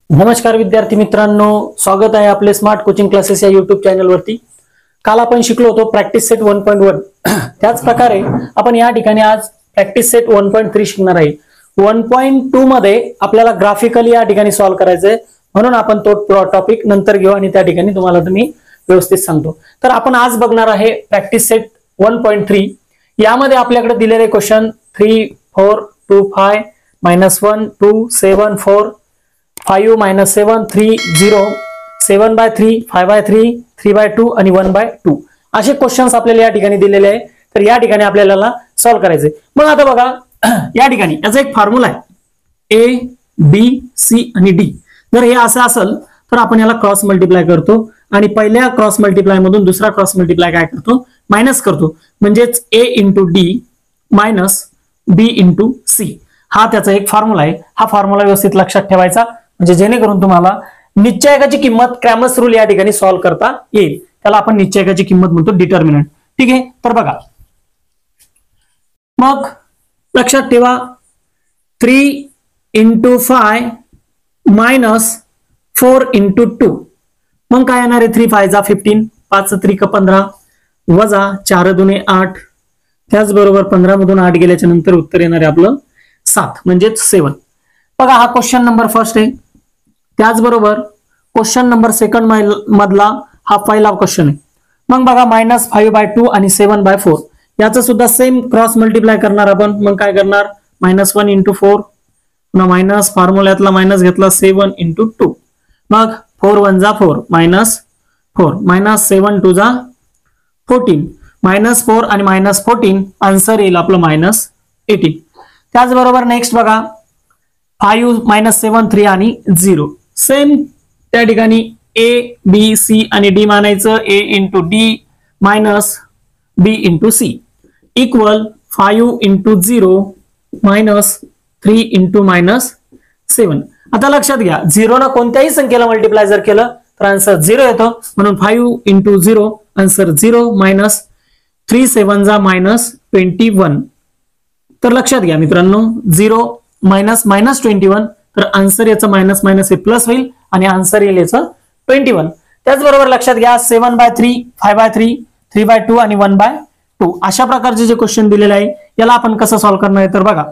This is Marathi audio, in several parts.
नमस्कार विद्यार्थी मित्रांनो, स्वागत आहे आपले स्मार्ट कोचिंग क्लासेस या युट्यूब चॅनलवरती। काल आपण शिकलो होतो प्रॅक्टिस सेट 1.1। त्याच प्रकारे आपण या ठिकाणी आज प्रॅक्टिस सेट 1.3 शिकणार आहे। 1.2 मध्ये आपल्याला ग्राफिकली या ठिकाणी सॉल्व्ह करायचं आहे, म्हणून आपण तो टॉपिक नंतर घेऊ आणि त्या ठिकाणी तुम्हाला मी व्यवस्थित सांगतो। तर आपण आज बघणार आहे प्रॅक्टिस सेट 1.3। यामध्ये आपल्याकडे दिलेले क्वेश्चन 3 4 2 5 -1 2 7 4 5 -7 3 0 7/3 5/3 3/2 आणि 1/2 असे क्वेश्चन्स आपल्याला या ठिकाणी दिलेले आहे। तर या ठिकाणी आपल्याला सॉल्व्ह करायचे। मग आता बघा, या ठिकाणी याचा एक फॉर्म्युला आहे ए बी सी आणि डी। जर हे असं असेल तर आपण याला क्रॉस मल्टिप्लाय करतो आणि पहिल्या क्रॉस मल्टिप्लाय मधून दुसरा क्रॉस मल्टिप्लाय काय करतो, मायनस करतो। म्हणजेच ए इंटू डी मायनस बी इंटू सी हा त्याचा एक फॉर्म्युला आहे। हा फॉर्म्युला व्यवस्थित लक्षात ठेवायचा, म्हणजे जेणेकरून तुम्हाला निश्चयकाची किंमत क्रॅमर्स रूल या ठिकाणी सॉल्व्ह करता येईल। त्याला आपण निश्चयकाची किंमत म्हणतो, डिटर्मिनंट। ठीक आहे, तर बघा मग लक्षात ठेवा 3 × 5 -4 × 2 मग काय येणार आहे, 3 5 15 5 3 15 वजा 4 2 8 त्याचबरोबर 15 मधून 8 गेल्याच्या नंतर उत्तर येणार आहे आपलं 7 म्हणजेच 7। बघा हा क्वेश्चन नंबर फर्स्ट आहे। त्याचबरोबर क्वेश्चन नंबर सेकंड मधला हा पहिला क्वेश्चन आहे। मग बघा -5/2 आणि 7/4 याचा सुद्धा सेम क्रॉस मल्टिप्लाय करणार आपण। मग काय करणार, -1 × 4 पुन्हा मायनस फॉर्म्युल्यातला मायनस घेतला 7 × 2 मग 4 1 जा 4 -4 -7 2 जा 14 -4 आणि -14 आन्सर येईल आपलं -18। त्याचबरोबर नेक्स्ट बघा 5 -7 3 आणि 0 सेम त्या ठिकाणी ए बी सी आणि डी मानायचं। ए इंटू डी मायनस बी इंटू सी इक्वल 5 × 0 -3 × -7। आता लक्षात घ्या, 0 ना कोणत्याही संख्येला मल्टिप्लाय जर केलं तर आन्सर 0 येतो, म्हणून 5 × 0 आन्सर 0 -3 7 जा -21। तर लक्षात घ्या मित्रांनो, 0 -21 तर आन्सर याचं मायनस मायनस हे प्लस होईल आणि आन्सर येईल याचं 21। त्याचबरोबर लक्षात घ्या 7/3 5/3 3/2 आणि 1/2 अशा प्रकारचे जे क्वेश्चन दिलेले आहे याला आपण कसं सॉल्व्ह करणार आहे, तर बघा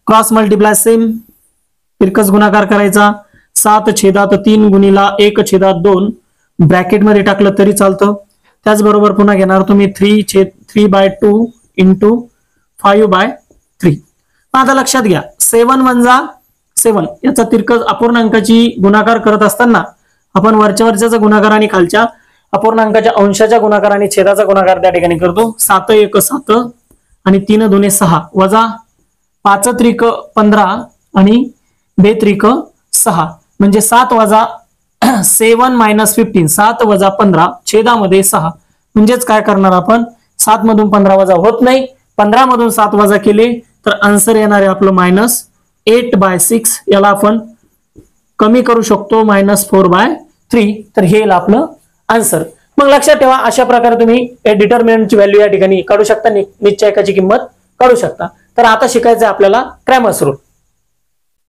क्रॉस मल्टिप्लाय सेम तिरकस गुणाकार करायचा। 7/3 गुणिला 1/2 ब्रॅकेट मध्ये टाकलं तरी चालतं। त्याचबरोबर पुन्हा घेणार तुम्ही 3/2 × 5/3। आता लक्षात घ्या 7 1 जा 7 याचा तिरकस अपूर्णांकाची गुणाकार करत असताना आपण वरच्या वरच्याचा गुणाकार आणि खालच्या अपूर्णांकाच्या अंशाच्या गुणाकार आणि छेदाचा गुणाकार त्या ठिकाणी करतो। 7 1 7 आणि 3 2 6 वजा 5 3 15 आणि 2 3 6 म्हणजे 7 वजा 7 -15 7 वजा 15 छेदामध्ये 6 म्हणजेच काय करणार आपण, 7 मधून 15 वजा होत नाही, 15 मधून 7 वजा केले तर आन्सर येणार आहे आपलं -8/6। याला आपण कमी करू शकतो -4/3। तर हे येईल आपलं आन्सर। मग लक्षात ठेवा, अशा प्रकारे तुम्ही डिटर्मिनंटची व्हॅल्यू या ठिकाणी काढू शकता, निश्चयकाची किंमत काढू शकता। तर आता शिकायचं आहे आपल्याला क्रॅमर्स रूल।